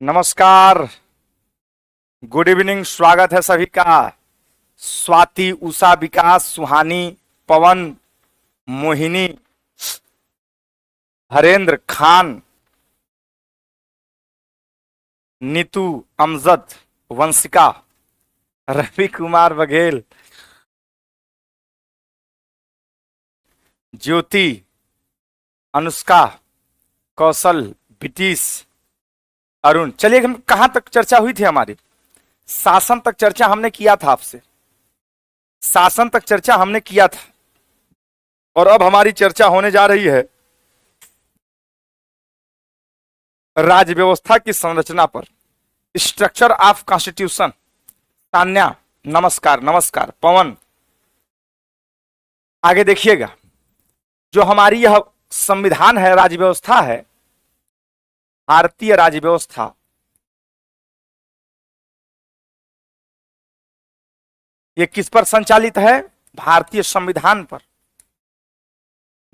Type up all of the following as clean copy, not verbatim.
नमस्कार। Good evening. स्वागत है सभी का। स्वाति, उषा, विकास, सुहानी, पवन, मोहिनी, हरेंद्र, खान, नीतू, अमजद, वंशिका, रवि कुमार बघेल, ज्योति, अनुष्का, कौशल, ब्रिटिश, अरुण। चलिए, हम कहां तक चर्चा हुई थी हमारी? शासन तक चर्चा हमने किया था आपसे। शासन तक चर्चा हमने किया था और अब हमारी चर्चा होने जा रही है राज्य व्यवस्था की संरचना पर। Structure of constitution. तान्या, नमस्कार। नमस्कार पवन। आगे देखिएगा, जो हमारी यह संविधान है, राज्य व्यवस्था है, भारतीय राज्य व्यवस्था, ये किस पर संचालित है? भारतीय संविधान पर।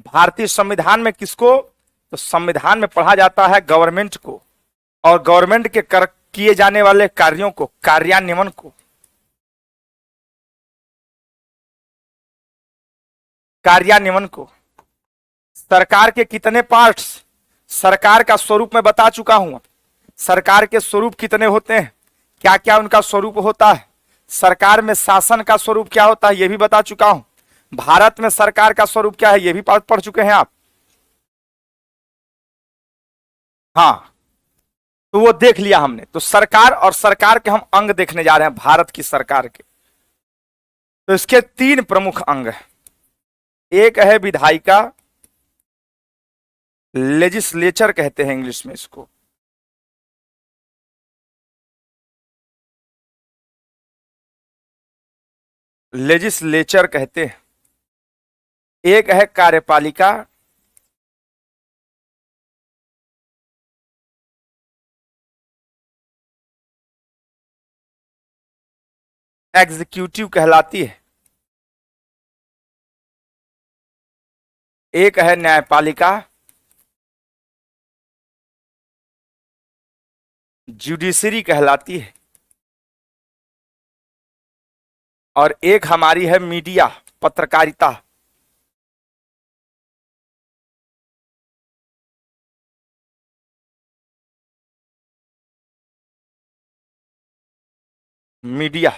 भारतीय संविधान में किसको? तो संविधान में पढ़ा जाता है गवर्नमेंट को, और गवर्नमेंट के किए जाने वाले कार्यों को, कार्यान्वयन को। कार्यान्वयन को। सरकार के कितने पार्ट्स? सरकार का स्वरूप मैं बता चुका हूं। सरकार के स्वरूप कितने होते हैं, क्या क्या उनका स्वरूप होता है। सरकार में शासन का स्वरूप क्या होता है, यह भी बता चुका हूं। भारत में सरकार का स्वरूप क्या है, यह भी पढ़ चुके हैं आप। हाँ, तो वो देख लिया हमने। तो सरकार और सरकार के हम अंग देखने जा रहे हैं, भारत की सरकार के। तो इसके तीन प्रमुख अंग हैं। एक है विधायिका, लेजिस्लेचर कहते हैं इंग्लिश में इसको। लेजिस्लेचर कहते हैं। एक है कार्यपालिका, एग्जीक्यूटिव कहलाती है। एक है न्यायपालिका, जुडिशरी कहलाती है। और एक हमारी है मीडिया, पत्रकारिता। मीडिया,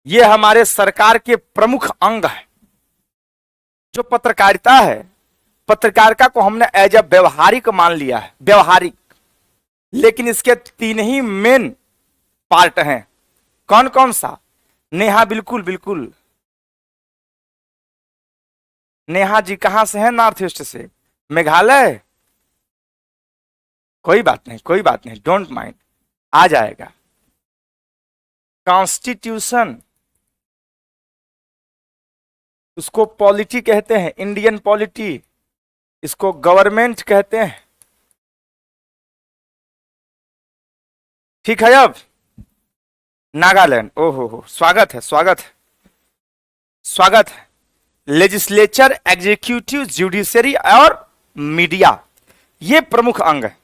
ये हमारे सरकार के प्रमुख अंग है। जो पत्रकारिता है, पत्रकारिता को हमने एज ए व्यवहारिक मान लिया है, व्यवहारिक। लेकिन इसके तीन ही मेन पार्ट हैं। कौन कौन सा? नेहा, बिल्कुल बिल्कुल। नेहा जी कहां से हैं? नॉर्थ ईस्ट से, मेघालय। कोई बात नहीं, कोई बात नहीं, डोंट माइंड, आ जाएगा। कॉन्स्टिट्यूशन, उसको पॉलिटी कहते हैं, इंडियन पॉलिटी। इसको गवर्नमेंट कहते हैं। ठीक है। अब नागालैंड, ओहो हो, स्वागत है, स्वागत है, स्वागत है। लेजिस्लेचर, एग्जीक्यूटिव, जुडिशरी और मीडिया, ये प्रमुख अंग है।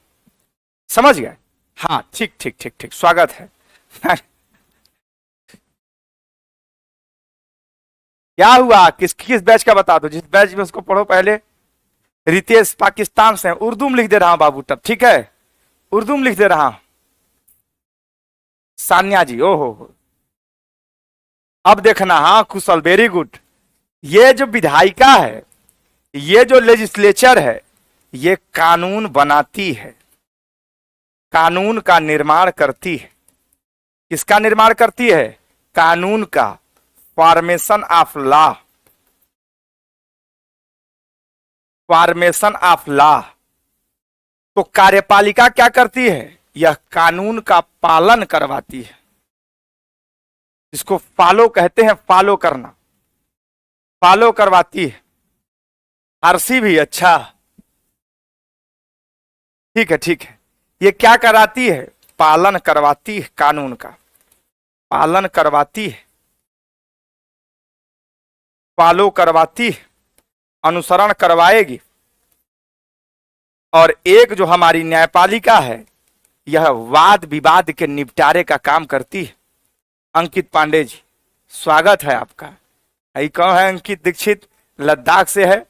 समझ गए? हाँ, ठीक ठीक ठीक ठीक, स्वागत है। क्या हुआ? किस किस बैच का बता दो, जिस बैच में उसको पढ़ो पहले। रितेश पाकिस्तान से, उर्दू में लिख दे रहा हूं बाबू, तब ठीक है, उर्दू में लिख दे रहा हूं। सान्या जी, ओहो हो, अब देखना। हाँ कुशल, वेरी गुड। ये जो विधायिका है, ये जो लेजिस्लेचर है, ये कानून बनाती है, कानून का निर्माण करती है। किसका निर्माण करती है? कानून का। Formation of law, formation of law. तो कार्यपालिका क्या करती है? यह कानून का पालन करवाती है। इसको फॉलो कहते हैं, फॉलो करना, फॉलो करवाती है। आरसी भी, अच्छा, ठीक है ठीक है। ये क्या कराती है? पालन करवाती है, कानून का पालन करवाती है, फॉलो करवाती है, अनुसरण करवाएगी। और एक जो हमारी न्यायपालिका है, यह वाद विवाद के निपटारे का काम करती है। अंकित पांडे जी, स्वागत है आपका। यही कौन है? अंकित दीक्षित, लद्दाख से है।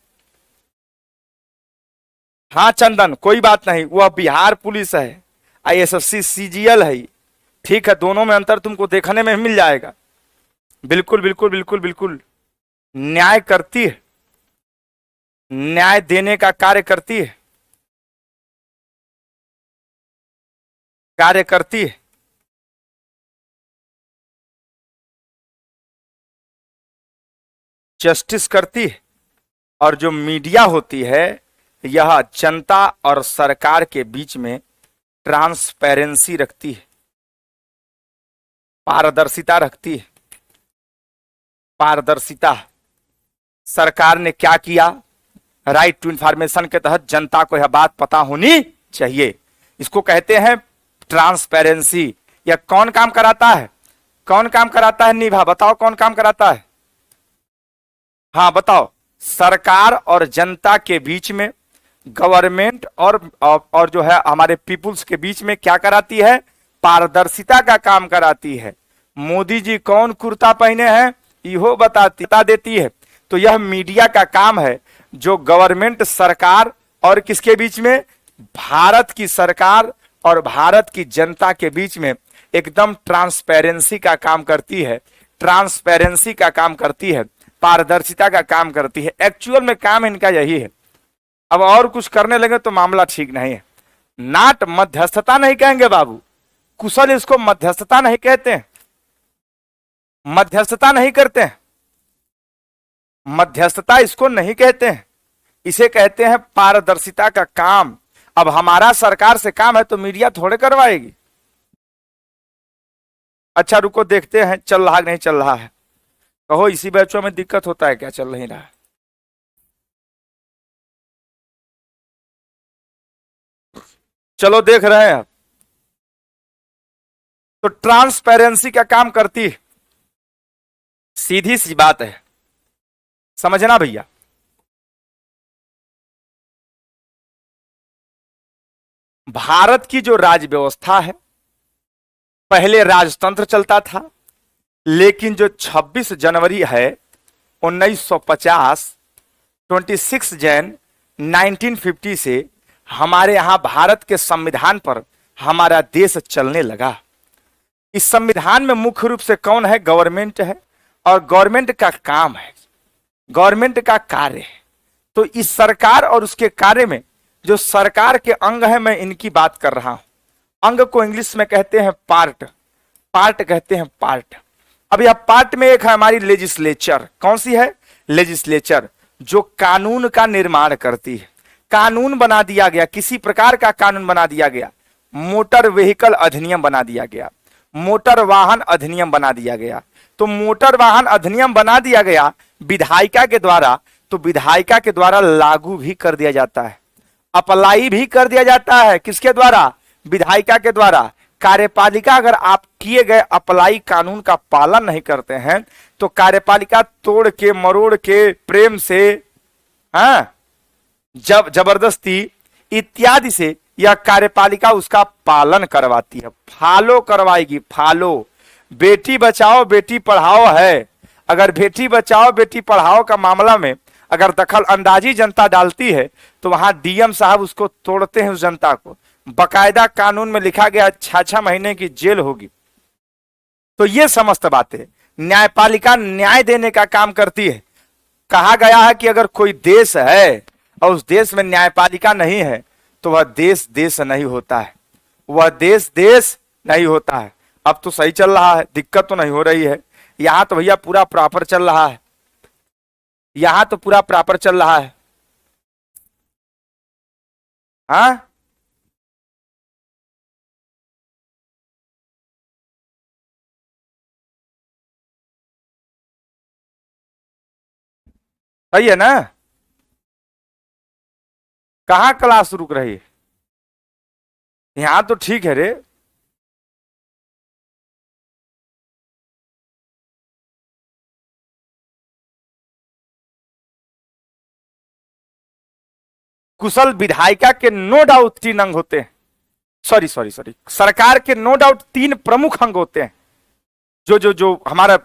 हाँ चंदन, कोई बात नहीं, वह बिहार पुलिस है, ISSC CGL है। ठीक है, दोनों में अंतर तुमको देखने में मिल जाएगा। बिल्कुल बिल्कुल बिल्कुल बिल्कुल, न्याय करती है, न्याय देने का कार्य करती है, कार्य करती है। जस्टिस करती है। और जो मीडिया होती है, यह जनता और सरकार के बीच में ट्रांसपेरेंसी रखती है, पारदर्शिता रखती है। पारदर्शिता, सरकार ने क्या किया, राइट टू इंफॉर्मेशन के तहत जनता को यह बात पता होनी चाहिए। इसको कहते हैं ट्रांसपेरेंसी। यह कौन काम कराता है? कौन काम कराता है? निभा, बताओ कौन काम कराता है? हाँ बताओ। सरकार और जनता के बीच में, गवर्नमेंट और जो है हमारे पीपुल्स के बीच में क्या कराती है? पारदर्शिता का काम कराती है। मोदी जी कौन कुर्ता पहने हैं, इहो बता देती है। तो यह मीडिया का काम है, जो गवर्नमेंट, सरकार और किसके बीच में, भारत की सरकार और भारत की जनता के बीच में एकदम ट्रांसपेरेंसी का काम करती है, ट्रांसपेरेंसी का काम करती है, पारदर्शिता का काम करती है। एक्चुअल में काम इनका यही है। अब और कुछ करने लगे तो मामला ठीक नहीं है। नाट मध्यस्थता नहीं कहेंगे बाबू, कुशल इसको मध्यस्थता नहीं कहते हैं, मध्यस्थता नहीं करते हैं, मध्यस्थता इसको नहीं कहते हैं, इसे कहते हैं पारदर्शिता का काम। अब हमारा सरकार से काम है तो मीडिया थोड़े करवाएगी। अच्छा रुको, देखते हैं चल रहा नहीं चल रहा है। कहो इसी बैचों में दिक्कत होता है क्या, चल नहीं रहा है? चलो देख रहे हैं। तो ट्रांसपेरेंसी का काम करती है, सीधी सी बात है, समझना भैया। भारत की जो राज्य व्यवस्था है, पहले राजतंत्र चलता था, लेकिन जो 26 जनवरी है 1950, 26 जैन 1950 से हमारे यहां भारत के संविधान पर हमारा देश चलने लगा। इस संविधान में मुख्य रूप से कौन है? गवर्नमेंट है, और गवर्नमेंट का काम है, गवर्नमेंट का कार्य है। तो इस सरकार और उसके कार्य में जो सरकार के अंग है, मैं इनकी बात कर रहा हूं। अंग को इंग्लिश में कहते हैं पार्ट, पार्ट कहते हैं पार्ट। अब यह पार्ट में एक है हमारी लेजिस्लेचर। कौन सी है? लेजिस्लेचर, जो कानून का निर्माण करती है। कानून बना दिया गया, किसी प्रकार का कानून बना दिया गया, मोटर व्हीकल अधिनियम बना दिया गया, मोटर वाहन अधिनियम बना दिया गया। तो मोटर वाहन अधिनियम बना दिया गया विधायिका के द्वारा, तो विधायिका के द्वारा लागू भी कर दिया जाता है, अप्लाई भी कर दिया जाता है। किसके द्वारा? विधायिका के द्वारा। कार्यपालिका अगर आप किए गए अप्लाई कानून का पालन नहीं करते हैं, तो कार्यपालिका तोड़ के, मरोड़ के, प्रेम से, हाँ, जब जबरदस्ती इत्यादि से यह कार्यपालिका उसका पालन करवाती है, फॉलो करवाएगी, फॉलो। बेटी बचाओ बेटी पढ़ाओ है, अगर बेटी बचाओ बेटी पढ़ाओ का मामला में अगर दखल अंदाजी जनता डालती है, तो वहां डीएम साहब उसको तोड़ते हैं, उस जनता को। बकायदा कानून में लिखा गया 6 महीने की जेल होगी। तो ये समस्त बातें, न्यायपालिका न्याय देने का काम करती है। कहा गया है कि अगर कोई देश है और उस देश में न्यायपालिका नहीं है, तो वह देश देश नहीं होता है, वह देश देश नहीं होता है। अब तो सही चल रहा है, दिक्कत तो नहीं हो रही है। यहां तो भैया पूरा प्रॉपर चल रहा है, यहां तो पूरा प्रॉपर चल रहा है। हाँ सही है ना? कहाँ क्लास रुक रही है? यहां तो ठीक है रे। कुशल विधायिका के नो डाउट 3 अंग होते हैं। सॉरी सॉरी सॉरी, सरकार के नो डाउट तीन प्रमुख अंग होते हैं। जो जो जो हमारा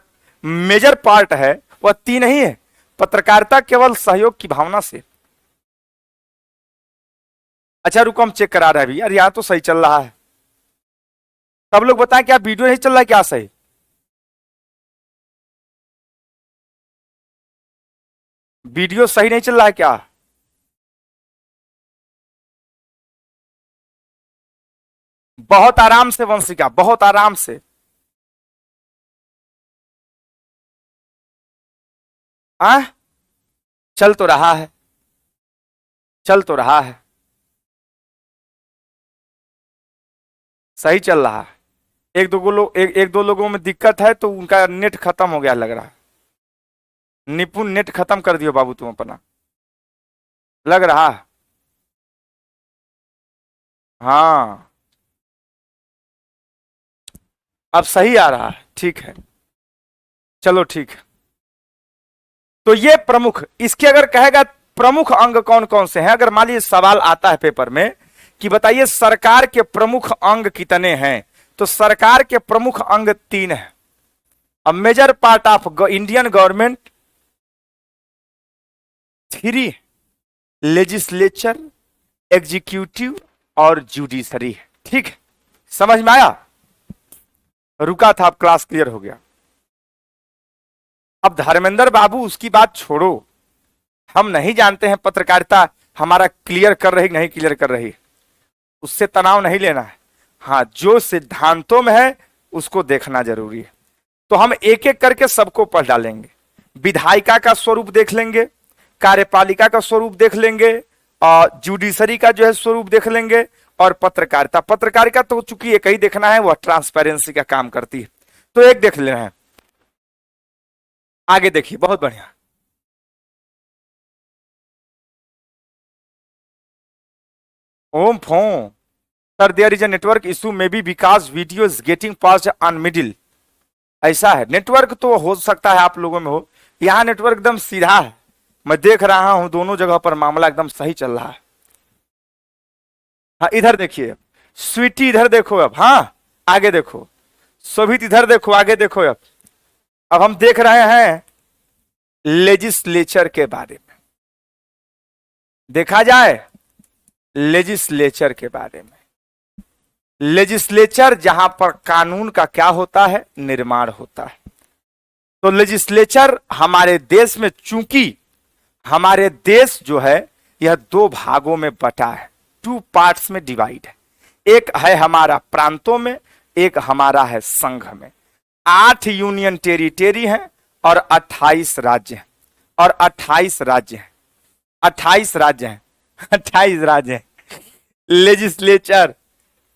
मेजर पार्ट है वह तीन ही है। पत्रकारिता केवल सहयोग की भावना से। अच्छा रुको, हम चेक करा रहे हैं अभी। यार यहाँ तो सही चल रहा है। सब लोग बताएं, क्या वीडियो नहीं चल रहा है क्या सही? वीडियो सही नहीं चल रहा है क्या? बहुत आराम से वंशिका, बहुत आराम से। आ चल तो रहा है, चल तो रहा है, सही चल रहा है। एक दो लोगों में दिक्कत है तो उनका नेट खत्म हो गया लग रहा है। निपुण नेट खत्म कर दियो बाबू तुम अपना, लग रहा है। हाँ अब सही आ रहा है, ठीक है, चलो ठीक है। तो ये प्रमुख, इसके अगर कहेगा प्रमुख अंग कौन कौन से हैं, अगर मान लीजिए सवाल आता है पेपर में कि बताइए सरकार के प्रमुख अंग कितने हैं, तो सरकार के प्रमुख अंग तीन हैं। A major part of Indian government, three, legislature, executive और जुडिशरी। ठीक है, समझ में आया? रुका था, अब क्लास क्लियर हो गया। अब धर्मेंद्र बाबू उसकी बात छोड़ो, हम नहीं जानते हैं पत्रकारिता हमारा क्लियर कर रही नहीं क्लियर कर रही, उससे तनाव नहीं लेना है। हाँ, जो सिद्धांतों में है उसको देखना जरूरी है। तो हम एक एक करके सबको पढ़ डालेंगे। विधायिका का स्वरूप देख लेंगे, कार्यपालिका का स्वरूप देख लेंगे, और जुडिशरी का जो है स्वरूप देख लेंगे, और पत्रकारिता। पत्रकारिता तो चूंकि एक ही देखना है, वह ट्रांसपेरेंसी का काम करती है, तो एक देख लेना है। आगे देखिए, बहुत बढ़िया। ओम फो sir, there is a network issue may be because video is getting passed on middle. ऐसा है, नेटवर्क तो हो सकता है आप लोगों में हो, यहां नेटवर्क एकदम सीधा है। मैं देख रहा हूं दोनों जगह पर मामला एकदम सही चल रहा है। हाँ इधर देखिए, स्वीटी इधर देखो अब, हाँ आगे देखो, शोभित इधर देखो, आगे देखो। अब हम देख रहे हैं लेजिस्लेचर के बारे में। देखा जाए लेजिस्लेचर के बारे में। लेजिस्लेचर जहां पर कानून का क्या होता है, निर्माण होता है। तो लेजिस्लेचर हमारे देश में, चूंकि हमारे देश जो है यह दो भागों में बटा है, टू पार्ट्स में डिवाइड है। एक है हमारा प्रांतों में, एक हमारा है संघ में। 8 यूनियन टेरिटरी हैं और 28 राज्य हैं, और 28 राज्य हैं, 28 राज्य हैं, 28 राज्य हैं। लेजिस्लेचर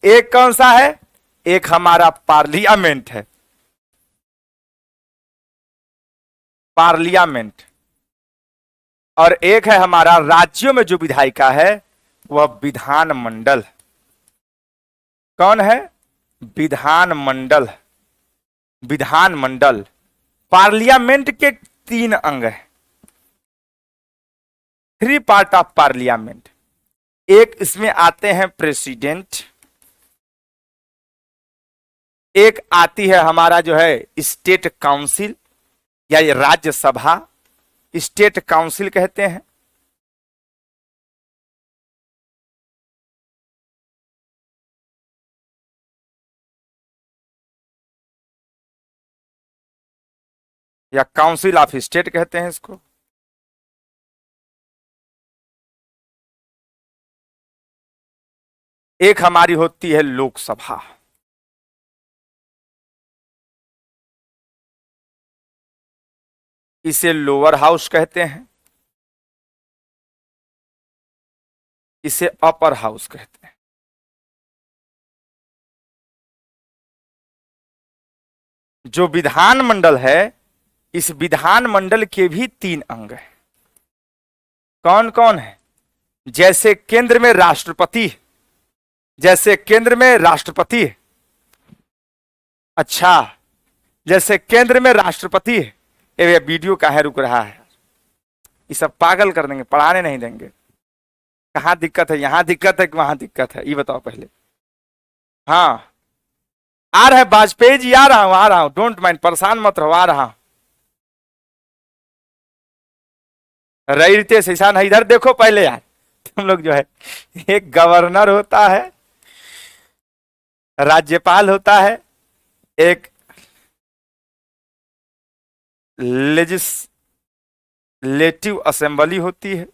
एक कौन सा है? एक हमारा पार्लियामेंट है, पार्लियामेंट, और एक है हमारा राज्यों में जो विधायिका है वह विधानमंडल। कौन है? विधानमंडल। विधानमंडल, पार्लियामेंट के 3 अंग हैं, 3 पार्ट ऑफ पार्लियामेंट। एक इसमें आते हैं प्रेसिडेंट, एक आती है हमारा जो है स्टेट काउंसिल या ये राज्यसभा, स्टेट काउंसिल कहते हैं। या काउंसिल ऑफ स्टेट कहते हैं इसको। एक हमारी होती है लोकसभा, इसे लोअर हाउस कहते हैं, इसे अपर हाउस कहते हैं। जो विधानमंडल है, इस विधानमंडल के भी 3 अंग हैं। कौन कौन है? जैसे केंद्र में राष्ट्रपति, जैसे केंद्र में राष्ट्रपति है। अच्छा, जैसे केंद्र में राष्ट्रपति है। ये वीडियो काहे रुक रहा है? ये सब पागल कर देंगे, पढ़ाने नहीं देंगे। कहां दिक्कत है? यहां दिक्कत है कि वहां दिक्कत है? ये बताओ पहले। हाँ आ रहा है वाजपेयी जी, आ रहा हूं, डोंट माइंड, परेशान मत रहो, आ रहा हूं। रही रितेश ऐसा नहीं, इधर देखो पहले यार। तुम लोग जो है, एक गवर्नर होता है, राज्यपाल होता है, एक लेजिस्लेटिव असेंबली होती है,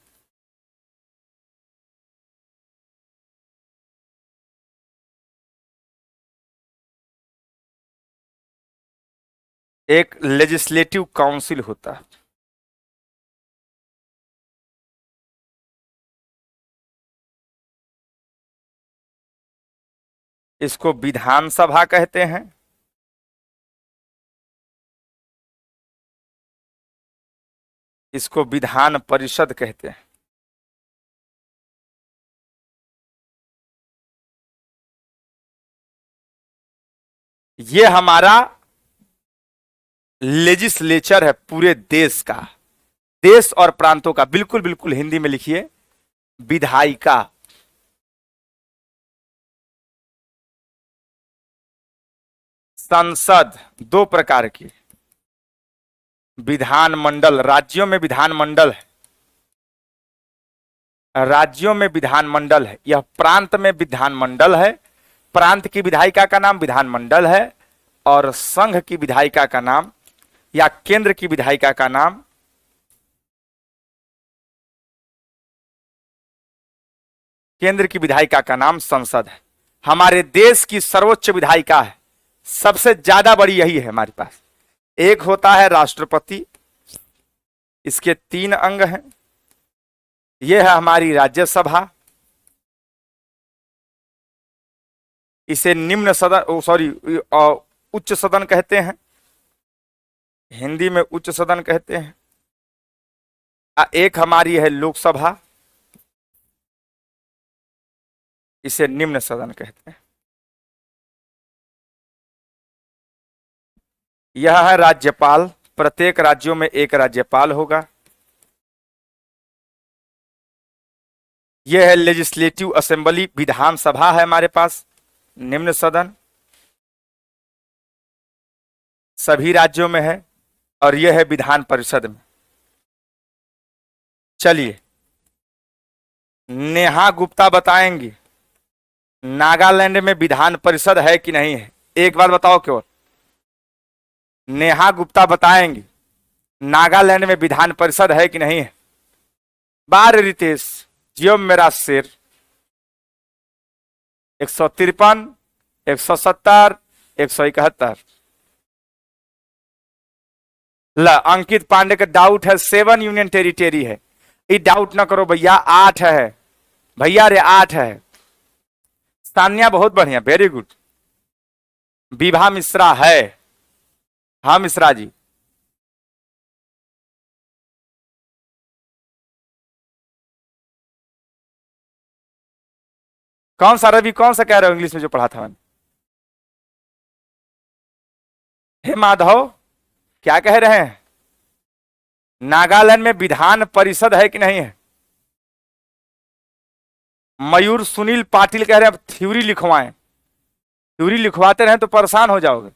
एक लेजिस्लेटिव काउंसिल होता है। इसको विधानसभा कहते हैं, इसको विधान परिषद कहते हैं। ये हमारा लेजिस्लेचर है पूरे देश का, देश और प्रांतों का। बिल्कुल बिल्कुल हिंदी में लिखिए, विधायिका। संसद दो प्रकार की, विधानमंडल, राज्यों में विधानमंडल है, राज्यों में विधानमंडल है, यह प्रांत में विधानमंडल है। प्रांत की विधायिका का नाम विधानमंडल है, और संघ की विधायिका का नाम या केंद्र की विधायिका का नाम संसद है। हमारे देश की सर्वोच्च विधायिका है, सबसे ज्यादा बड़ी यही है हमारे पास। एक होता है राष्ट्रपति, इसके 3 अंग हैं। यह है हमारी राज्यसभा, इसे निम्न सदन, सॉरी, उच्च सदन कहते हैं, हिंदी में उच्च सदन कहते हैं। एक हमारी है लोकसभा, इसे निम्न सदन कहते हैं। यह है राज्यपाल, प्रत्येक राज्यों में एक राज्यपाल होगा। यह है लेजिस्लेटिव असेंबली, विधानसभा है हमारे पास, निम्न सदन सभी राज्यों में है, और यह है विधान परिषद में। चलिए, नेहा गुप्ता बताएंगी नागालैंड में विधान परिषद है कि नहीं है। एक बार बताओ क्यों। नेहा गुप्ता बताएंगी नागालैंड में विधान परिषद है कि नहीं है। बार रितेश, जियो मेरा शेर। 153, 170, 171। ला, अंकित पांडे का डाउट है 7 यूनियन टेरिटरी है। ये डाउट ना करो भैया, 8 है भैया रे, 8 है। सान्या बहुत बढ़िया, वेरी गुड। विभा मिश्रा है, हाँ मिश्रा जी। कौन सा रवि, कौन सा कह रहे हो इंग्लिश में जो पढ़ा था मैंने। हे माधव, क्या कह रहे हैं। नागालैंड में विधान परिषद है कि नहीं है। मयूर सुनील पाटिल कह रहे हैं थ्योरी लिखवाएं। थ्योरी लिखवाते रहे तो परेशान हो जाओगे।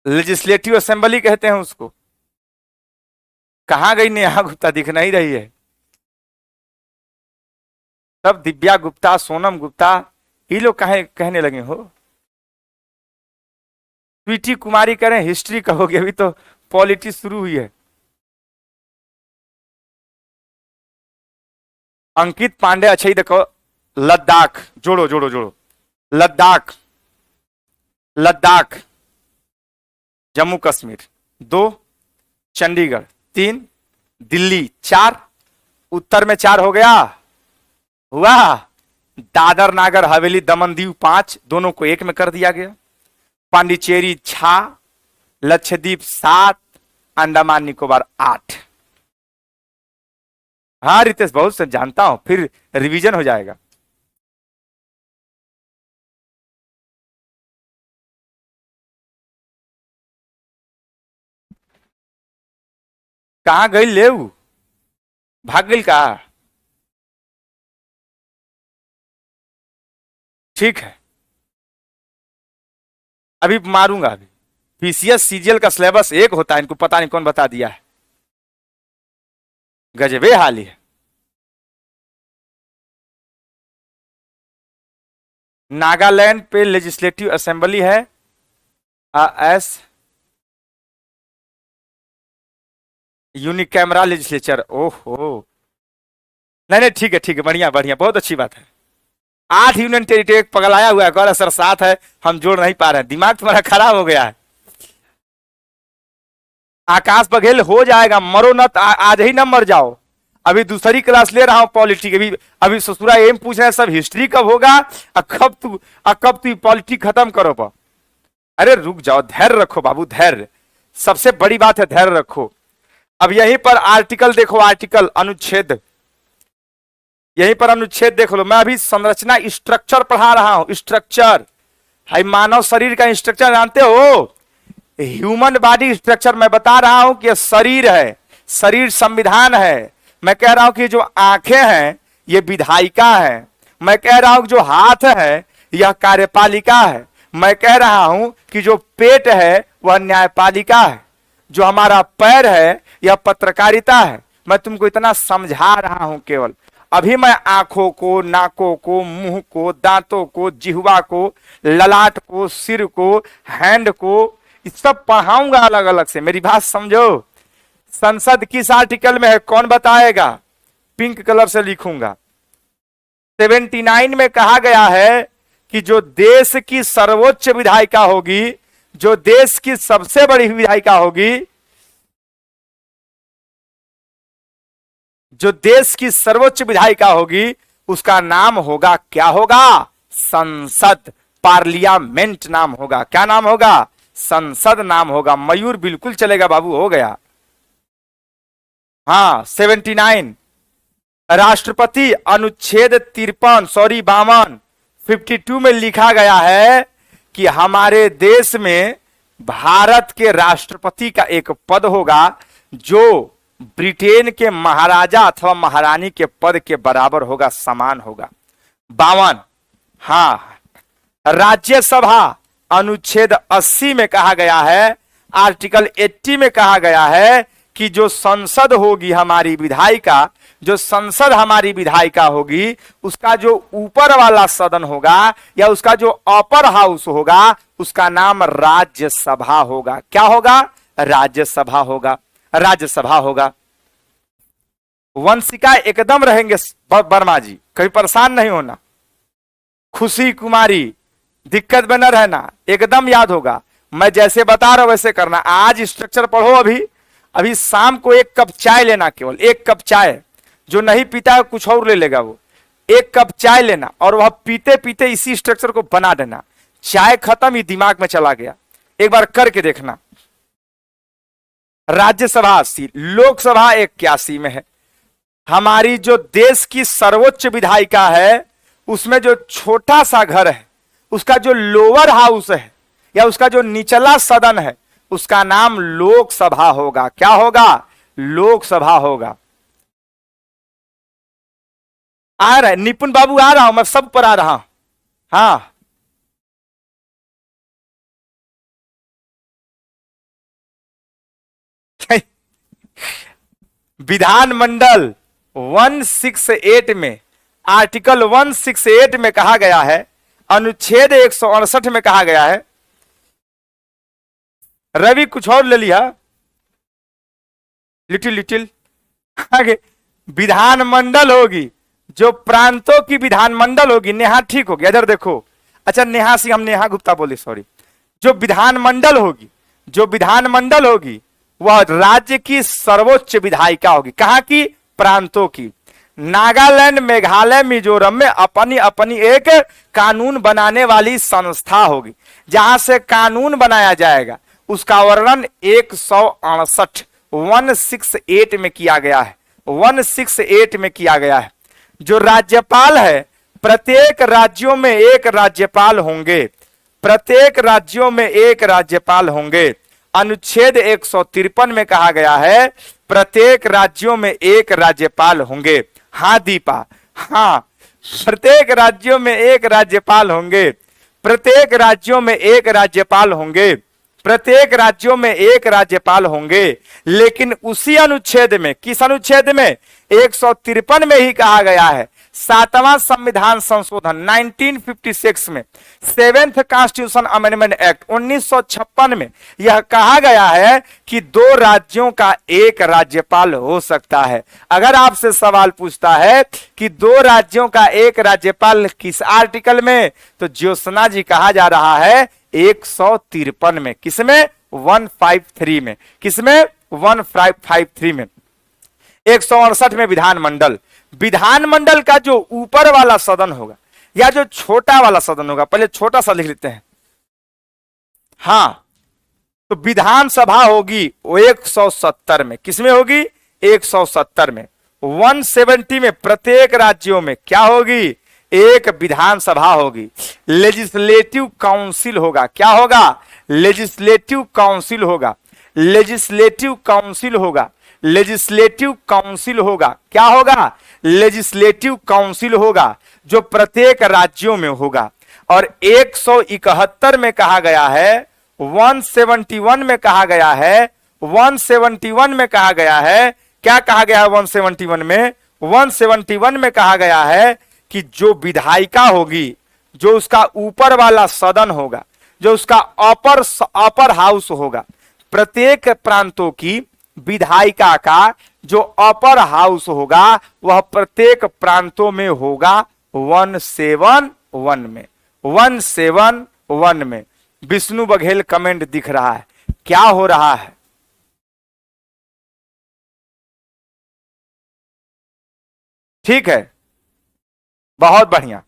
लेजिस्लेटिव असेंबली कहते हैं उसको। कहां गई नेहा गुप्ता, दिख नहीं रही है। तब दिव्या गुप्ता, सोनम गुप्ता, ये लोग कहे कहने लगे हो। स्वीटी कुमारी करें हिस्ट्री कहोगे, अभी तो पॉलिटिक्स शुरू हुई है। अंकित पांडे, अच्छा ही देखो, लद्दाख जोड़ो जोड़ो जोड़ो। लद्दाख, लद्दाख, जम्मू कश्मीर 2, चंडीगढ़ 3, दिल्ली 4, उत्तर में 4 हो गया, हुआ। दादर नागर हवेली दमन दीव 5, दोनों को एक में कर दिया गया। पांडिचेरी 6, लक्षद्वीप 7, अंडमान निकोबार 8। हाँ रितेश, बहुत से जानता हूं, फिर रिवीजन हो जाएगा। कहां गई लेव, भाग गई कहा। ठीक है, अभी मारूंगा। अभी पीसीएस सीजीएल का सिलेबस एक होता है, इनको पता नहीं कौन बता दिया है, गजबे हाल ही है। नागालैंड पे लेजिस्लेटिव असेंबली है, एस यूनिकैमरा लेजिस्लेचर। ओहो, नहीं नहीं, ठीक है ठीक है, बढ़िया बढ़िया, बहुत अच्छी बात है। 8 यूनियन टेरिटरी पगलाया हुआ है, कह रहा सर 7 है, हम जोड़ नहीं पा रहे हैं, दिमाग तुम्हारा खराब हो गया है। आकाश बघेल हो जाएगा, मरो न आज ही न मर जाओ। अभी दूसरी क्लास ले रहा हूं पॉलिटिक, अभी ससुरा एम पूछ रहे हैं सब हिस्ट्री कब होगा, कब तू पॉलिटिक खत्म करो पा। अरे रुक जाओ, धैर्य रखो बाबू, धैर्य सबसे बड़ी बात है, धैर्य रखो। अब यहीं पर आर्टिकल देखो, आर्टिकल अनुच्छेद, यहीं पर अनुच्छेद देख लो। मैं अभी संरचना स्ट्रक्चर पढ़ा रहा हूं, स्ट्रक्चर है मानव शरीर का स्ट्रक्चर, जानते हो ह्यूमन बॉडी स्ट्रक्चर। मैं बता रहा हूं कि शरीर है, शरीर संविधान है। मैं कह रहा हूं कि जो आंखें हैं ये विधायिका है। मैं कह रहा हूं कि जो हाथ है यह कार्यपालिका है। मैं कह रहा हूं कि जो पेट है वह न्यायपालिका है। जो हमारा पैर है यह पत्रकारिता है। मैं तुमको इतना समझा रहा हूं केवल। अभी मैं आंखों को, नाकों को, मुंह को, दांतों को, जिह्वा को, ललाट को, सिर को, हैंड को, सब पढ़ाऊंगा अलग अलग से। मेरी बात समझो। संसद किस आर्टिकल में है कौन बताएगा? पिंक कलर से लिखूंगा। 79 में कहा गया है कि जो देश की सर्वोच्च विधायिका होगी, जो देश की सबसे बड़ी विधायिका होगी, जो देश की सर्वोच्च विधायिका होगी, उसका नाम होगा, क्या होगा? संसद, पार्लियामेंट नाम होगा। क्या नाम होगा? संसद नाम होगा। मयूर बिल्कुल चलेगा बाबू, हो गया। हाँ 79 राष्ट्रपति अनुच्छेद 52 52 में लिखा गया है कि हमारे देश में भारत के राष्ट्रपति का एक पद होगा जो ब्रिटेन के महाराजा अथवा महारानी के पद के बराबर होगा, समान होगा। 52। हाँ, राज्यसभा अनुच्छेद 80 में कहा गया है, आर्टिकल 80 में कहा गया है कि जो संसद होगी हमारी विधायिका, जो संसद हमारी विधायिका होगी, उसका जो ऊपर वाला सदन होगा या उसका जो अपर हाउस होगा, उसका नाम राज्यसभा होगा। क्या होगा? राज्यसभा होगा, राज्यसभा होगा। वंशिका एकदम रहेंगे वर्मा जी, कभी परेशान नहीं होना। खुशी कुमारी, दिक्कत में न रहना, एकदम याद होगा। मैं जैसे बता रहा हूं वैसे करना। आज स्ट्रक्चर पढ़ो। अभी शाम को 1 कप चाय लेना, केवल 1 कप चाय। जो नहीं पीता है कुछ और ले लेगा वो। 1 कप चाय लेना और वह पीते पीते इसी स्ट्रक्चर को बना देना। चाय खत्म, ही दिमाग में चला गया। एक बार करके देखना। राज्यसभा 80, लोकसभा 81 में है। हमारी जो देश की सर्वोच्च विधायिका है, उसमें जो छोटा सा घर है, उसका जो लोअर हाउस है या उसका जो निचला सदन है, उसका नाम लोकसभा होगा। क्या होगा? लोकसभा होगा। आ रहा है निपुण बाबू, आ रहा हूं मैं, सब पर आ रहा हूं। हाँ, विधानमंडल 168 में, आर्टिकल 168 में कहा गया है, अनुच्छेद 168 में कहा गया है। रवि कुछ और ले लिया, लिटिल आगे। विधानमंडल होगी, जो प्रांतों की विधानमंडल होगी। नेहा ठीक होगी, इधर देखो। अच्छा नेहा सिंह, हम नेहा गुप्ता बोले, सॉरी। जो विधानमंडल होगी, जो विधानमंडल होगी, वह राज्य की सर्वोच्च विधायिका होगी। कहां की? प्रांतों की। नागालैंड, मेघालय, मिजोरम में अपनी अपनी एक कानून बनाने वाली संस्था होगी, जहां से कानून बनाया जाएगा। उसका वर्णन 168 में किया गया है। 168 में किया गया है। जो राज्यपाल है, प्रत्येक राज्यों में एक राज्यपाल होंगे, प्रत्येक राज्यों में एक राज्यपाल होंगे। अनुच्छेद 153 में कहा गया है प्रत्येक राज्यों में एक राज्यपाल होंगे। हाँ दीपा, हाँ प्रत्येक राज्यों में एक राज्यपाल होंगे, प्रत्येक राज्यों में एक राज्यपाल होंगे, प्रत्येक राज्यों में एक राज्यपाल होंगे। लेकिन उसी अनुच्छेद में, किस अनुच्छेद में, 153 में ही कहा गया है, 7वां संविधान संशोधन 1956 में, 7th कॉन्स्टिट्यूशन अमेंडमेंट एक्ट 1956 में यह कहा गया है कि 2 राज्यों का एक राज्यपाल हो सकता है। अगर आपसे सवाल पूछता है कि 2 राज्यों का एक राज्यपाल किस आर्टिकल में, तो ज्योत्सना जी कहा जा रहा है 153 में। किसमें? 153 में। किसमें? 153 में। 168 में विधानमंडल, विधानमंडल का जो ऊपर वाला सदन होगा या जो छोटा वाला सदन होगा, पहले छोटा सा लिख लेते हैं, हां, तो विधानसभा होगी वो 170 में। किसमें होगी? 170 में। 170 में प्रत्येक राज्यों में क्या होगी? एक विधानसभा होगी। लेजिस्लेटिव काउंसिल होगा। क्या होगा? लेजिस्लेटिव काउंसिल होगा। लेजिस्लेटिव काउंसिल होगा। लेजिस्लेटिव काउंसिल होगा। क्या होगा? लेजिस्लेटिव काउंसिल होगा, जो प्रत्येक राज्यों में होगा। और 171 में कहा गया है, 171 में कहा गया है, 171 में कहा गया है, क्या कहा गया है 171 में? 171 में कहा गया है कि जो विधायिका होगी, जो उसका ऊपर वाला सदन होगा, जो उसका अपर हाउस होगा, प्रत्येक प्रांतों की विधायिका का जो अपर हाउस होगा वह प्रत्येक प्रांतों में होगा 171 में। 171 में। विष्णु बघेल कमेंट दिख रहा है, क्या हो रहा है? ठीक है, बहुत बढ़िया।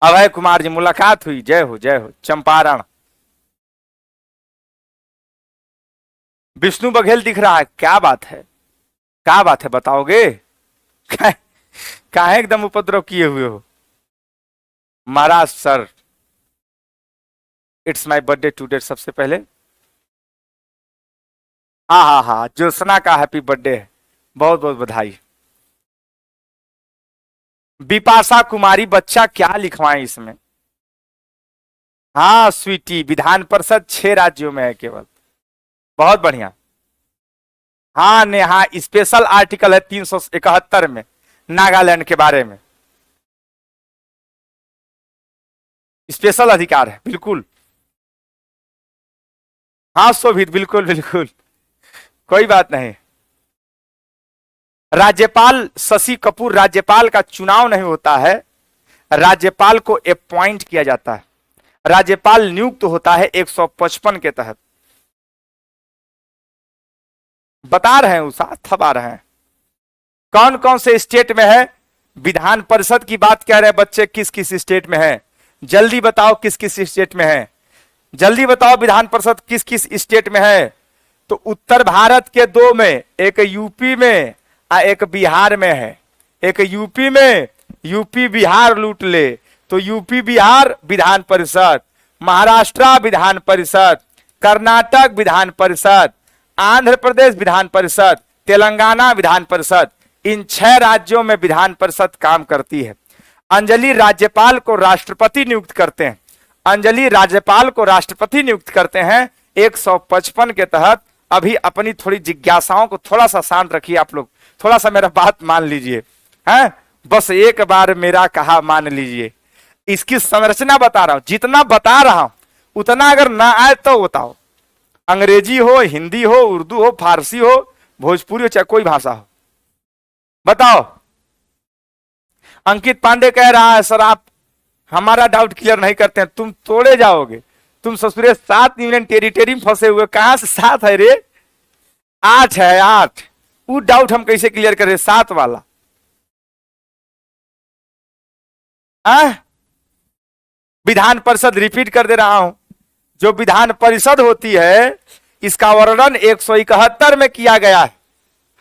अभय कुमार जी, मुलाकात हुई, जय हो जय हो। चंपारण, विष्णु बघेल दिख रहा है, क्या बात है? क्या बात है, बताओगे? काहे एकदम उपद्रव किए हुए हो? महाराज sir, it's my birthday today. सबसे पहले हाँ, ज्योत्सना का हैप्पी बर्थडे है, बहुत बहुत बधाई। बिपाशा कुमारी, बच्चा क्या लिखवाएं इसमें? हाँ स्वीटी, विधान परिषद 6 राज्यों में है केवल, बहुत बढ़िया। हाँ नेहा, स्पेशल आर्टिकल है 371 में नागालैंड के बारे में, स्पेशल अधिकार है, बिल्कुल। हाँ शोभित, बिल्कुल बिल्कुल, कोई बात नहीं। राज्यपाल शशि कपूर, राज्यपाल का चुनाव नहीं होता है, राज्यपाल को अपॉइंट किया जाता है। राज्यपाल नियुक्त होता है 155 के तहत। बता रहे हैं, उसा थपा रहे हैं। कौन कौन से स्टेट में है? विधान परिषद की बात कह रहे हैं बच्चे, किस किस स्टेट में है? जल्दी बताओ किस किस स्टेट में है, जल्दी बताओ विधान परिषद किस किस स्टेट में है। तो उत्तर भारत के 2 में, एक यूपी में और एक बिहार में है। एक यूपी में, यूपी बिहार लूट ले तो यूपी बिहार विधान परिषद, महाराष्ट्र विधान परिषद, कर्नाटक विधान परिषद, आंध्र प्रदेश विधान परिषद, तेलंगाना विधान परिषद, इन 6 राज्यों में विधान परिषद काम करती है। अंजलि राज्यपाल को राष्ट्रपति नियुक्त करते हैं, अंजलि राज्यपाल को राष्ट्रपति नियुक्त करते हैं 155 के तहत। अभी अपनी थोड़ी जिज्ञासाओं को थोड़ा सा शांत रखिए आप लोग, थोड़ा सा मेरा बात मान लीजिए, हैं? बस एक बार मेरा कहा मान लीजिए। इसकी संरचना बता रहा हूं, जितना बता रहा हूं उतना अगर ना आए तो बताओ। अंग्रेजी हो, हिंदी हो, उर्दू हो, फारसी हो, भोजपुरी हो, चाहे कोई भाषा हो, बताओ। अंकित पांडे कह रहा है सर आप हमारा डाउट क्लियर नहीं करते हैं, तुम तोड़े जाओगे। तुम ससुरे 7 यूनियन टेरिटरी में फंसे हुए, कहां से 7 है रे? 8 है, 8। वो डाउट हम कैसे क्लियर करें 7 वाला? विधान परिषद रिपीट कर दे रहा हूं, जो विधान परिषद होती है इसका वर्णन 171 में किया गया है।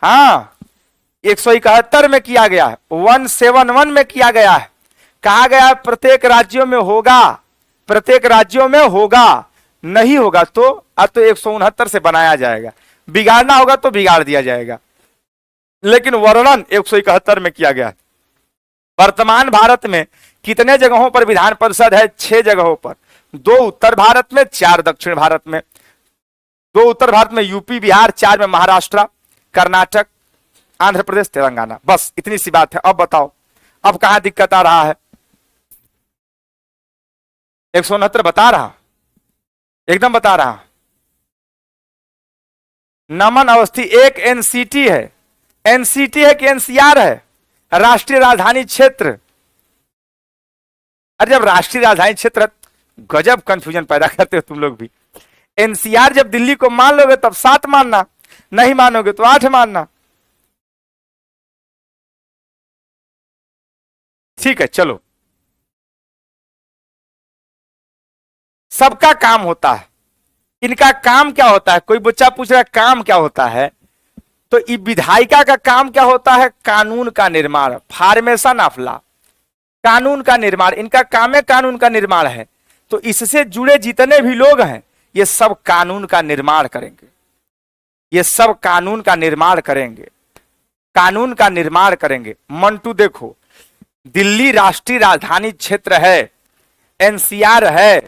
हाँ 171 में किया गया है, 171 में किया गया है। कहा गया है प्रत्येक राज्यों में होगा, प्रत्येक राज्यों में होगा, नहीं होगा तो अब तो 169 से बनाया जाएगा, बिगाड़ना होगा तो बिगाड़ दिया जाएगा, लेकिन वर्णन 171 में किया गया। वर्तमान भारत में कितने जगहों पर विधान परिषद है? 6 जगहों पर, 2 उत्तर भारत में, 4 दक्षिण भारत में। 2 उत्तर भारत में यूपी बिहार, 4 में महाराष्ट्र, कर्नाटक, आंध्र प्रदेश, तेलंगाना। बस इतनी सी बात है। अब बताओ, अब कहां दिक्कत आ रहा है? 169 बता रहा, एकदम बता रहा। नमन अवस्थी एक एनसीटी है। एनसीटी है कि एनसीआर है? राष्ट्रीय राजधानी क्षेत्र। अरे जब राष्ट्रीय राजधानी क्षेत्र, गजब कंफ्यूजन पैदा करते हो तुम लोग भी। एनसीआर जब दिल्ली को मान लोगे तब 7 मानना, नहीं मानोगे तो 8 मानना। ठीक है, चलो। सबका काम होता है, इनका काम क्या होता है? कोई बच्चा पूछ रहा है काम क्या होता है, तो विधायिका का काम क्या होता है? कानून का निर्माण, फॉर्मेशन ऑफ लॉ, कानून का निर्माण। इनका काम है कानून का निर्माण है। तो इससे जुड़े जितने भी लोग हैं ये सब कानून का निर्माण करेंगे, ये सब कानून का निर्माण करेंगे, कानून का निर्माण करेंगे। मंटू देखो, दिल्ली राष्ट्रीय राजधानी क्षेत्र है, एनसीआर है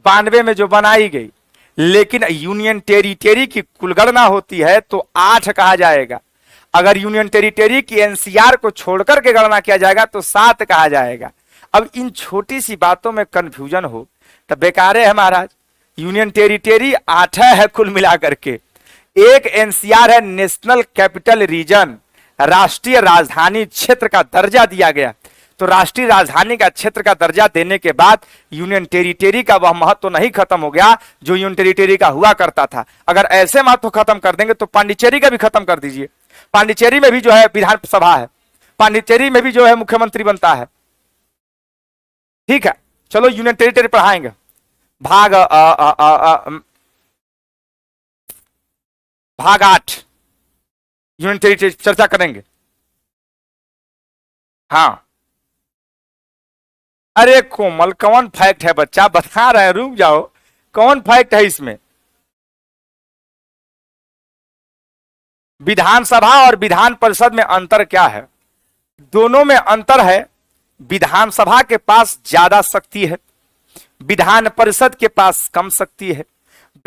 92 में जो बनाई गई, लेकिन यूनियन टेरिटरी की कुल गणना होती है तो 8 कहा जाएगा। अगर यूनियन टेरिटरी की एनसीआर को छोड़कर के गणना किया जाएगा तो 7 कहा जाएगा। अब इन छोटी सी बातों में कंफ्यूजन हो तो बेकार है महाराज। यूनियन टेरिटरी 8 है कुल मिलाकर के, एक एनसीआर है नेशनल कैपिटल रीजन, राष्ट्रीय राजधानी क्षेत्र का दर्जा दिया गया। तो राष्ट्रीय राजधानी का क्षेत्र का दर्जा देने के बाद यूनियन टेरिटरी का वह महत्व तो नहीं खत्म हो गया जो यूनियन टेरिटरी का हुआ करता था। अगर ऐसे महत्व खत्म कर देंगे तो पांडिचेरी का भी खत्म कर दीजिए। पांडिचेरी में भी जो है विधानसभा है, पांडिचेरी में भी जो है मुख्यमंत्री बनता है। ठीक है, चलो यूनियन टेरिटरी पढ़ाएंगे। भाग 8 यूनियन टेरिटरी चर्चा करेंगे। हाँ, अरे कोमल कौन फैक्ट है बच्चा, बता रहे हैं, रुक जाओ। कौन फैक्ट है इसमें? विधानसभा और विधान परिषद में अंतर क्या है? दोनों में अंतर है, विधानसभा के पास ज्यादा शक्ति है, विधान परिषद के पास कम शक्ति है।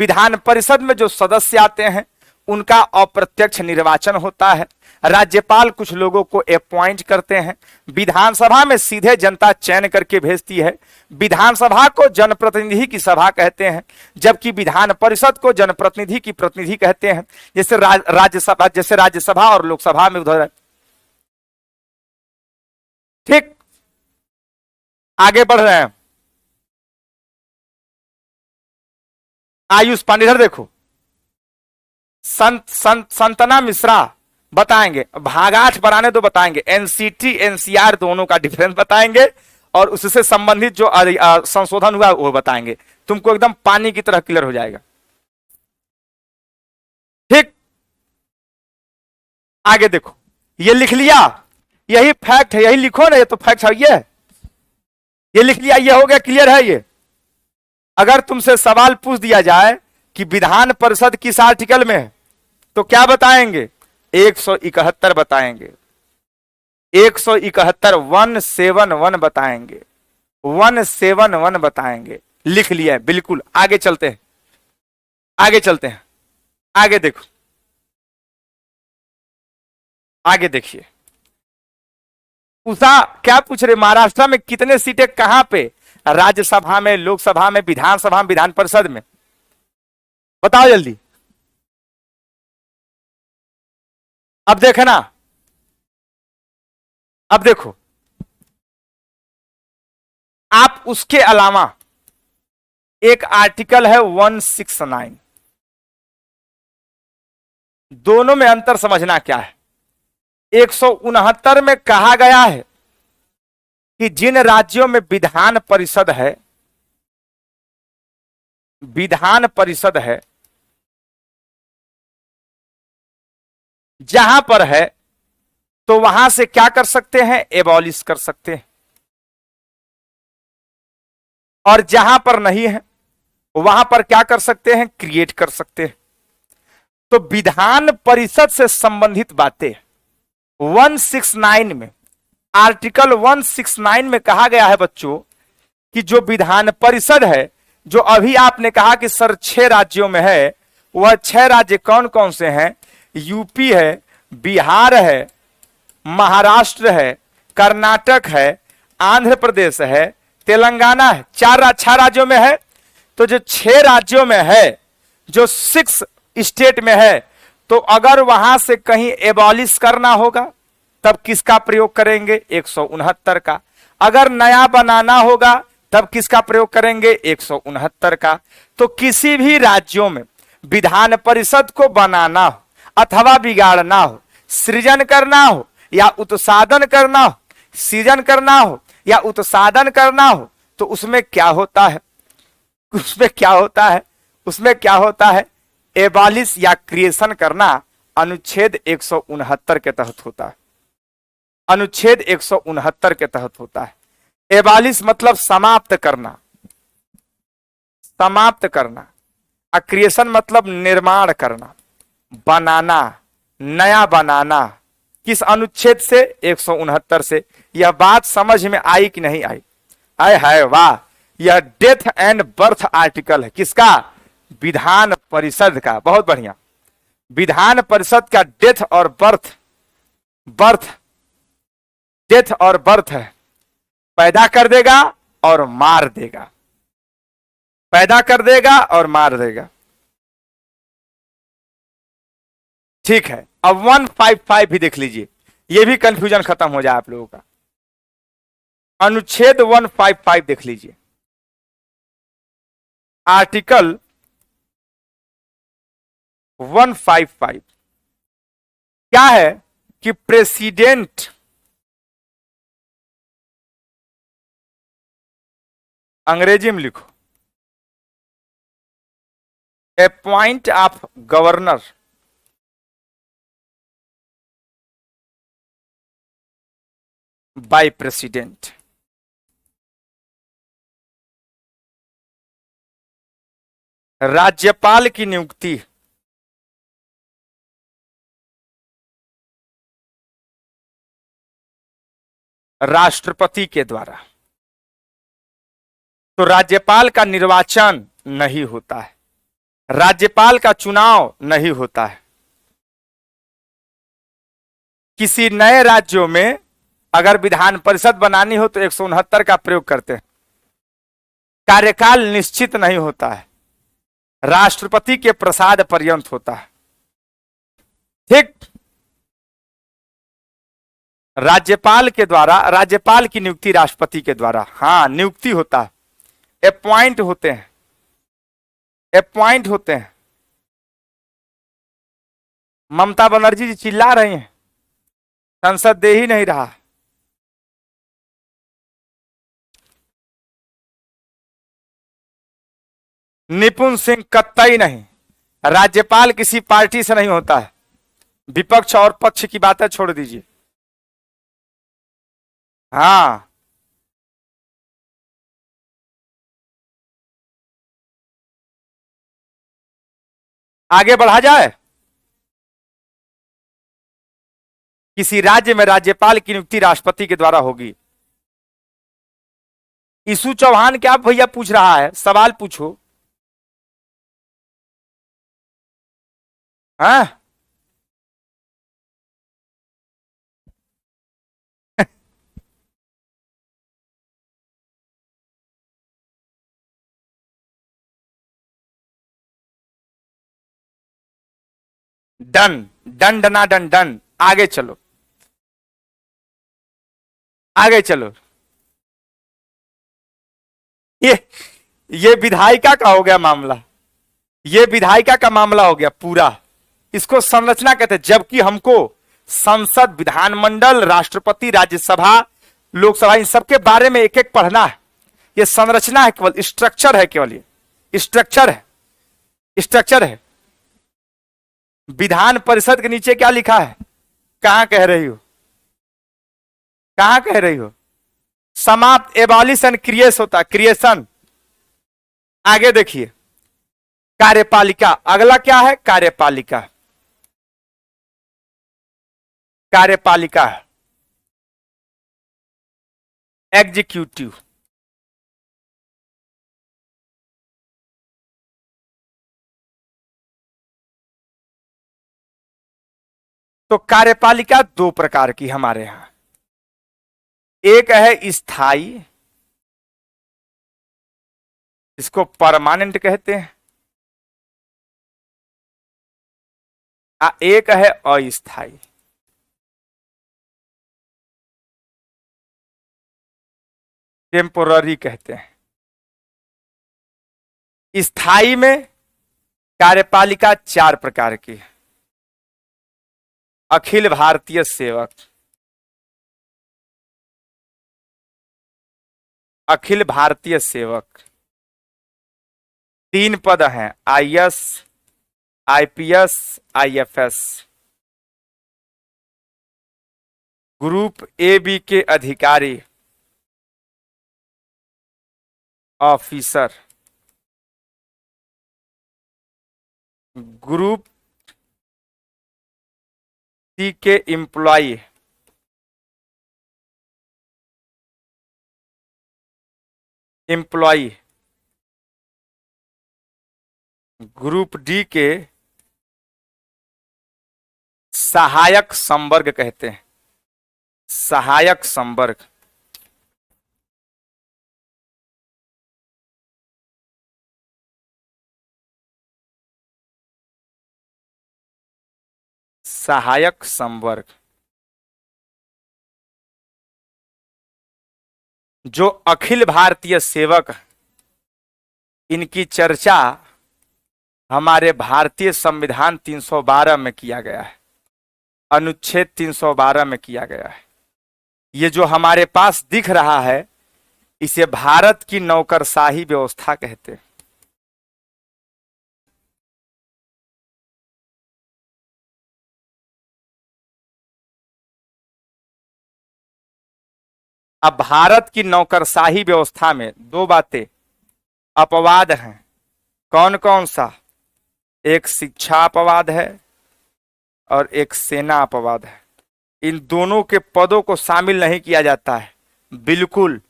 विधान परिषद में जो सदस्य आते हैं उनका अप्रत्यक्ष निर्वाचन होता है, राज्यपाल कुछ लोगों को अपॉइंट करते हैं, विधानसभा में सीधे जनता चयन करके भेजती है। विधानसभा को जनप्रतिनिधि की सभा कहते हैं, जबकि विधान परिषद को जनप्रतिनिधि की प्रतिनिधि कहते हैं। जैसे राज्यसभा, जैसे राज्यसभा और लोकसभा में उधर। ठीक, आगे बढ़ रहे हैं। आयुष पांडे, इधर देखो, संतना मिश्रा बताएंगे, भाग 8 बनाने दो बताएंगे, एनसीटी एनसीआर दोनों का डिफरेंस बताएंगे और उससे संबंधित जो संशोधन हुआ वो बताएंगे। तुमको एकदम पानी की तरह क्लियर हो जाएगा। ठीक, आगे देखो, ये लिख लिया, यही फैक्ट है, यही लिखो ना, ये तो फैक्ट है, ये लिख लिया, ये हो गया, क्लियर है ये। अगर तुमसे सवाल पूछ दिया जाए कि विधान परिषद किस आर्टिकल में है तो क्या बताएंगे? 171 बताएंगे, 171 171 बताएंगे, 171 बताएंगे। लिख लिया है, बिल्कुल। आगे चलते हैं, आगे चलते हैं, आगे देखो, आगे देखिए। उषा क्या पूछ रहे? महाराष्ट्र में कितने सीटें कहां पे? राज्यसभा में, लोकसभा में, विधानसभा में, विधान परिषद में? बताओ जल्दी। अब देखना, अब देखो, आप उसके अलावा एक आर्टिकल है 169, दोनों में अंतर समझना क्या है। 169 में कहा गया है कि जिन राज्यों में विधान परिषद है, विधान परिषद है, जहां पर है तो वहां से क्या कर सकते हैं? एबॉलिश कर सकते हैं। और जहां पर नहीं है वहां पर क्या कर सकते हैं? क्रिएट कर सकते हैं। तो विधान परिषद से संबंधित बातें 169 में आर्टिकल 169 में कहा गया है बच्चों कि जो विधान परिषद है, जो अभी आपने कहा कि सर 6 राज्यों में है, वह 6 राज्य कौन कौन से हैं? यूपी है, बिहार है, महाराष्ट्र है, कर्नाटक है, आंध्र प्रदेश है, तेलंगाना है। 6 राज्यों में है। तो जो 6 राज्यों में है, जो 6 स्टेट में है, तो अगर वहां से कहीं एबॉलिश करना होगा तब किसका प्रयोग करेंगे? 169 का। अगर नया बनाना होगा तब किसका प्रयोग करेंगे? 169 का। तो किसी भी राज्यों में विधान परिषद को बनाना हो अथवा बिगाड़ना हो, सृजन करना हो या उत्सादन करना हो, सृजन करना हो या उत्सादन करना हो, तो उसमें क्या होता है? उसमें क्या होता है? उसमें क्या होता है? एबॉलिश या क्रिएशन करना अनुच्छेद 169 के तहत होता है। अनुच्छेद 169 के तहत होता है। एबॉलिश मतलब समाप्त करना, समाप्त करना। क्रिएशन मतलब निर्माण करना, बनाना, नया बनाना। किस अनुच्छेद से? 169 से। यह बात समझ में आई कि नहीं आई? आए हाय वाह, यह डेथ एंड बर्थ आर्टिकल है। किसका? विधान परिषद का। बहुत बढ़िया। विधान परिषद का डेथ और बर्थ, डेथ और बर्थ है। पैदा कर देगा और मार देगा, पैदा कर देगा और मार देगा। ठीक है, अब 155 भी देख लीजिए, ये भी कंफ्यूजन खत्म हो जाए आप लोगों का। अनुच्छेद 155 देख लीजिए। आर्टिकल 155 क्या है कि प्रेसिडेंट, अंग्रेजी में लिखो, appoint of governor by president. राज्यपाल की नियुक्ति राष्ट्रपति के द्वारा। तो राज्यपाल का निर्वाचन नहीं होता है, राज्यपाल का चुनाव नहीं होता है। किसी नए राज्यों में अगर विधान परिषद बनानी हो तो 169 का प्रयोग करते हैं। कार्यकाल निश्चित नहीं होता है, राष्ट्रपति के प्रसाद पर्यंत होता है। ठीक, राज्यपाल के द्वारा, राज्यपाल की नियुक्ति राष्ट्रपति के द्वारा। हाँ, नियुक्ति होता है, अपॉइंट होते हैं, अपॉइंट होते हैं। ममता बनर्जी जी चिल्ला रही हैं, संसद दे ही नहीं रहा। निपुण सिंह कतई नहीं, राज्यपाल किसी पार्टी से नहीं होता है। विपक्ष और पक्ष की बातें छोड़ दीजिए। हाँ, आगे बढ़ा जाए। किसी राज्य में राज्यपाल की नियुक्ति राष्ट्रपति के द्वारा होगी। ईसु चौहान क्या भैया पूछ रहा है? सवाल पूछो। हाँ, डन, डन डना डन डन। आगे चलो, आगे चलो। ये विधायिका का हो गया मामला, ये विधायिका का मामला हो गया पूरा। इसको संरचना कहते हैं। जबकि हमको संसद, विधानमंडल, राष्ट्रपति, राज्यसभा, लोकसभा, इन सबके बारे में एक एक पढ़ना है। ये संरचना है, केवल स्ट्रक्चर है, केवल ये स्ट्रक्चर है, स्ट्रक्चर है। विधान परिषद के नीचे क्या लिखा है? कहां कह रही हो? कहां कह रही हो? समाप्त, एबॉलिशन, क्रिएस होता है, क्रिएशन। आगे देखिए, कार्यपालिका। अगला क्या है? कार्यपालिका। कार्यपालिका एग्जीक्यूटिव, तो कार्यपालिका दो प्रकार की हमारे यहां, एक है स्थायी, इसको परमानेंट कहते हैं, एक है अस्थायी। टेम्पोररी कहते हैं। स्थायी में कार्यपालिका चार प्रकार की है। अखिल भारतीय सेवक, अखिल भारतीय सेवक, तीन पद हैं, IAS, IPS, IFS. Group A B के अधिकारी, ऑफिसर। ग्रुप सी के एम्प्लॉय, एम्प्लॉय। ग्रुप डी के सहायक संवर्ग कहते हैं, सहायक संवर्ग। सहायक संवर्ग जो अखिल भारतीय सेवक, इनकी चर्चा हमारे भारतीय संविधान 312 में किया गया है, अनुच्छेद 312 में किया गया है। ये जो हमारे पास दिख रहा है, इसे भारत की नौकरशाही व्यवस्था कहते हैं। अब भारत की नौकरशाही व्यवस्था में दो बातें अपवाद हैं। कौन कौन सा? एक शिक्षा अपवाद है और एक सेना अपवाद है। इन दोनों के पदों को शामिल नहीं किया जाता है। बिल्कुल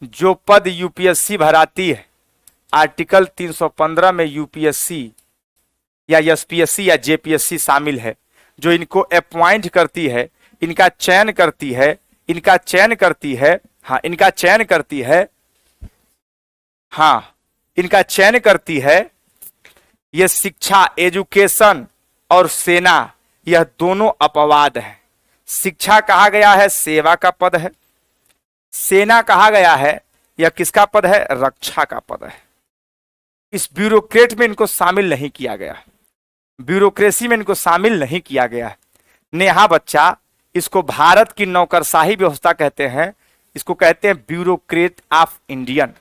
जो पद यूपीएससी भराती है, आर्टिकल 315 में यूपीएससी या एसपीएससी या जेपीएससी शामिल है, जो इनको अपॉइंट करती है, इनका चयन करती है, इनका चयन करती है, हाँ इनका चयन करती है, हाँ इनका चयन करती है। यह शिक्षा, एजुकेशन और सेना, यह दोनों अपवाद है। शिक्षा कहा गया है सेवा का पद है, सेना कहा गया है यह किसका पद है? रक्षा का पद है। इस ब्यूरोक्रेट में इनको शामिल नहीं किया गया, ब्यूरोक्रेसी में इनको शामिल नहीं किया गया। नेहा बच्चा, इसको भारत की नौकरशाही व्यवस्था कहते हैं, इसको कहते हैं ब्यूरोक्रेट ऑफ इंडियन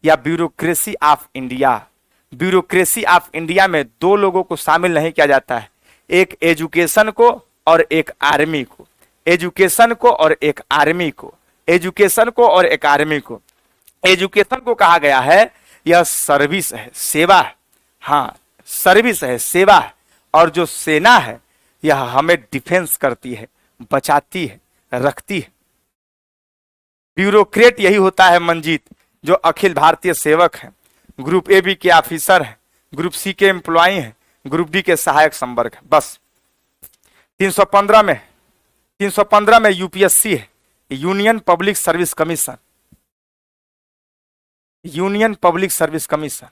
या bureaucracy of India. Bureaucracy of India में दो लोगों को शामिल नहीं किया जाता है, एक एजुकेशन को और एक आर्मी को, एजुकेशन को और एक आर्मी को, एजुकेशन को और एक आर्मी को। एजुकेशन को कहा गया है यह सर्विस है, सेवा है, हाँ सर्विस है, सेवा है। और जो सेना है यह हमें डिफेंस करती है, बचाती है, रखती है। ब्यूरोक्रेट यही होता है मंजीत, जो अखिल भारतीय सेवक है, ग्रुप ए बी के ऑफिसर है, ग्रुप सी के एम्प्लॉय है, ग्रुप डी के सहायक संवर्ग है। बस 315 में यूपीएससी है, union public service commission, union public service commission.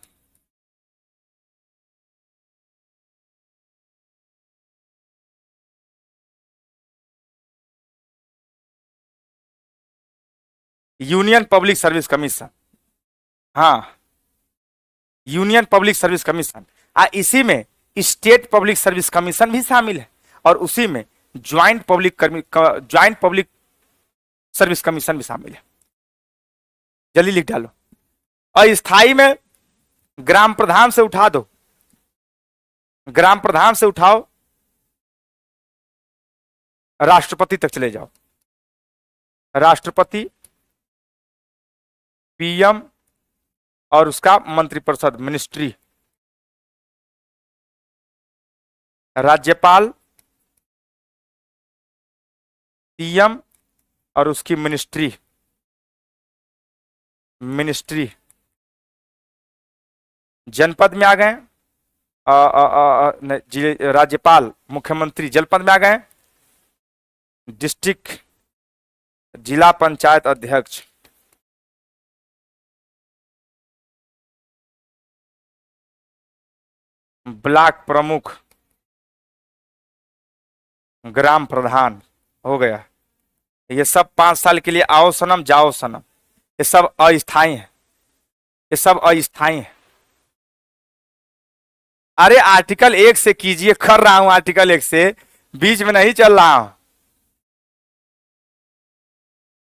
Union public service commission, हाँ यूनियन पब्लिक सर्विस कमीशन। इसी में स्टेट पब्लिक सर्विस कमीशन भी शामिल है और उसी में ज्वाइंट पब्लिक सर्विस कमीशन भी शामिल है। जल्दी लिख डालो। अस्थाई में ग्राम प्रधान से उठा दो, ग्राम प्रधान से उठाओ, राष्ट्रपति तक चले जाओ। राष्ट्रपति, पीएम और उसका मंत्रिपरिषद, मिनिस्ट्री, राज्यपाल, पीएम और उसकी मिनिस्ट्री, मिनिस्ट्री, जनपद में आ गए, राज्यपाल मुख्यमंत्री जनपद में आ गए, डिस्ट्रिक्ट जिला पंचायत अध्यक्ष, ब्लॉक प्रमुख, ग्राम प्रधान, हो गया। ये सब 5 साल के लिए आओ सनम जाओ सनम, ये सब अस्थायी है, ये सब अस्थायी है। अरे आर्टिकल 1 से कीजिए, कर रहा हूं आर्टिकल 1 से, बीच में नहीं चल रहा हूं,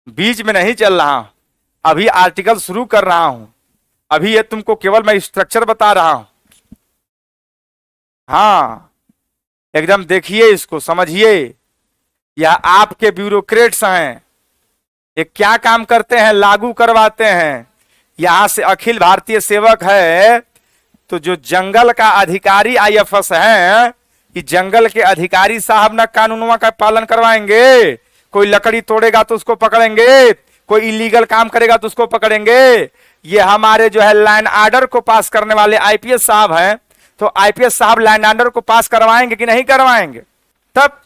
बीच में नहीं चल रहा हूं, अभी आर्टिकल शुरू कर रहा हूं, अभी ये तुमको केवल मैं स्ट्रक्चर बता रहा हूं। हाँ एकदम देखिए, इसको समझिए। यह आपके ब्यूरोक्रेट्स हैं, ये क्या काम करते हैं, लागू करवाते हैं। यहां से अखिल भारतीय सेवक है, तो जो जंगल का अधिकारी आईएफएस है, कि जंगल के अधिकारी साहब ना कानूनों का पालन करवाएंगे। कोई लकड़ी तोड़ेगा तो उसको पकड़ेंगे, कोई इलीगल काम करेगा तो उसको पकड़ेंगे। ये हमारे जो है लैंड ऑर्डर को पास करने वाले आईपीएस साहब हैं, तो आईपीएस साहब लैंड ऑर्डर को पास करवाएंगे कि नहीं करवाएंगे। तब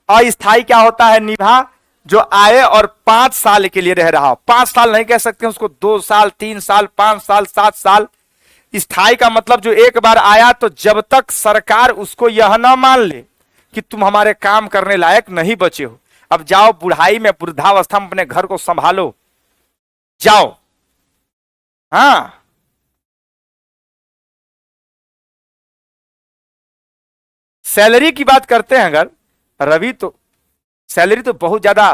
अस्थायी क्या होता है, निभा, जो आए और 5 साल के लिए रह रहा हो। 5 साल नहीं कह सकते उसको, 2 साल, 3 साल, 5 साल, 7 साल। स्थायी का मतलब जो एक बार आया, तो जब तक सरकार उसको यह ना मान ले कि तुम हमारे काम करने लायक नहीं बचे हो, अब जाओ बुढ़ाई में, वृद्धावस्था में अपने घर को संभालो, जाओ। हाँ सैलरी की बात करते हैं अगर रवि, तो सैलरी तो बहुत ज्यादा,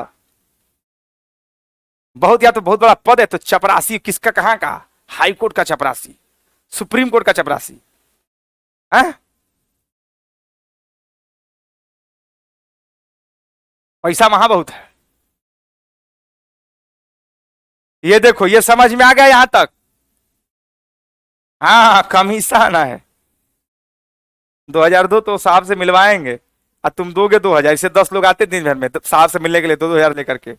बहुत या तो बहुत बड़ा पद है। तो चपरासी किसका, कहां का, हाई कोर्ट का चपरासी, सुप्रीम कोर्ट का चपरासी है। पैसा वहां बहुत है। ये देखो, ये समझ में आ गया यहां तक। हाँ कमीशन है, 2002 तो साहब से मिलवाएंगे, और तुम दोगे 2000, इससे 10 लोग आते दिन भर में, तो साहब से मिलने के लिए 2-2000 लेकर के।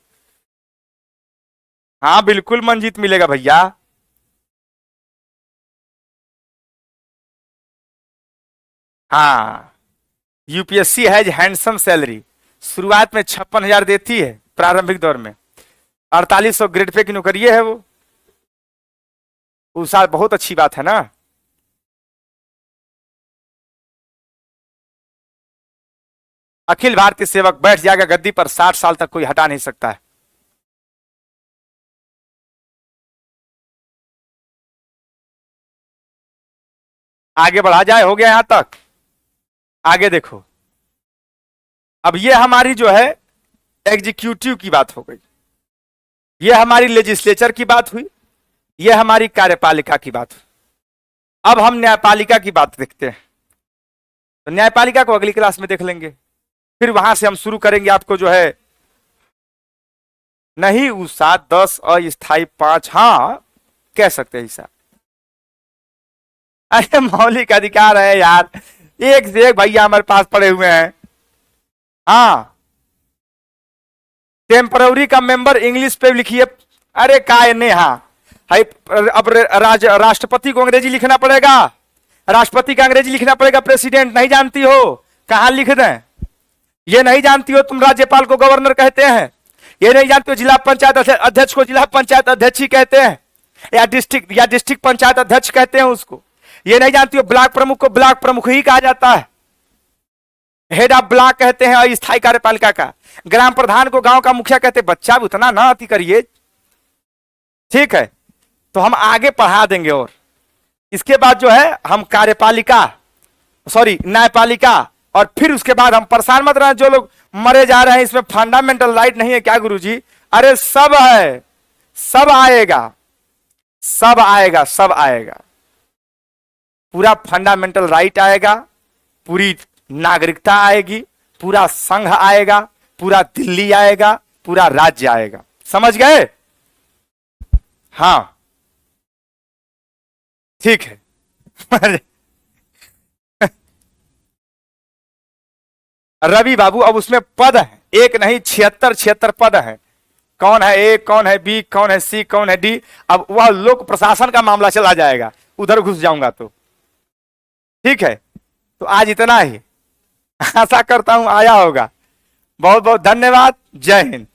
हाँ बिल्कुल मंजीत मिलेगा भैया। हाँ यूपीएससी हैज हैंडसम सैलरी, शुरुआत में 56,000 देती है प्रारंभिक दौर में, 4800 ग्रेड पे की नौकरी है वो, उस साल बहुत अच्छी बात है ना। अखिल भारतीय सेवक बैठ जाएगा गद्दी पर, 60 साल तक कोई हटा नहीं सकता है। आगे बढ़ा जाए, हो गया यहां तक। आगे देखो, अब ये हमारी जो है एग्जीक्यूटिव की बात हो गई, ये हमारी लेजिस्लेचर की बात हुई, ये हमारी कार्यपालिका की बात हुई। अब हम न्यायपालिका की बात देखते हैं। तो न्यायपालिका को अगली क्लास में देख लेंगे, फिर वहां से हम शुरू करेंगे आपको जो है, नहीं उषा 10 अस्थायी 5, हाँ कह सकते हैं ऐसा। अरे मौलिक अधिकार है यार, एक से एक भैया हमारे पास पड़े हुए हैं। हाँ टेम्पररी का मेंबर इंग्लिश पे लिखिए। अरे काय ने, हाँ अब राष्ट्रपति को अंग्रेजी लिखना पड़ेगा, राष्ट्रपति का अंग्रेजी लिखना पड़ेगा, प्रेसिडेंट नहीं जानती हो, कहां लिख दें। ये नहीं जानती हो तुम, राज्यपाल को गवर्नर कहते हैं। ये नहीं जानते हो जिला पंचायत अध्यक्ष को जिला पंचायत अध्यक्ष ही कहते हैं, या डिस्ट्रिक्ट पंचायत अध्यक्ष कहते हैं उसको। ये नहीं जानती हो ब्लॉक प्रमुख को ब्लॉक प्रमुख ही कहा जाता है, हेड ऑफ ब्लॉक कहते हैं अस्थायी कार्यपालिका का। ग्राम प्रधान को गांव का मुखिया कहते हैं। बच्चा भी उतना ना अति करिए, ठीक है। तो हम आगे पढ़ा देंगे। और इसके बाद जो है हम कार्यपालिका, सॉरी न्यायपालिका, और फिर उसके बाद हम परेशान मत रहना जो लोग मरे जा रहे हैं इसमें फंडामेंटल राइट नहीं है क्या गुरुजी। अरे सब है, सब आएगा, सब आएगा, सब आएगा, पूरा फंडामेंटल राइट आएगा, पूरी नागरिकता आएगी, पूरा संघ आएगा, पूरा दिल्ली आएगा, पूरा राज्य आएगा। समझ गए? हाँ ठीक है। रवि बाबू अब उसमें पद है, एक नहीं 76 पद है। कौन है ए, कौन है बी, कौन है सी, कौन है डी। अब वह लोक प्रशासन का मामला चला जाएगा, उधर घुस जाऊंगा तो। ठीक है, तो आज इतना ही, आशा करता हूं आया होगा। बहुत बहुत धन्यवाद। जय हिंद।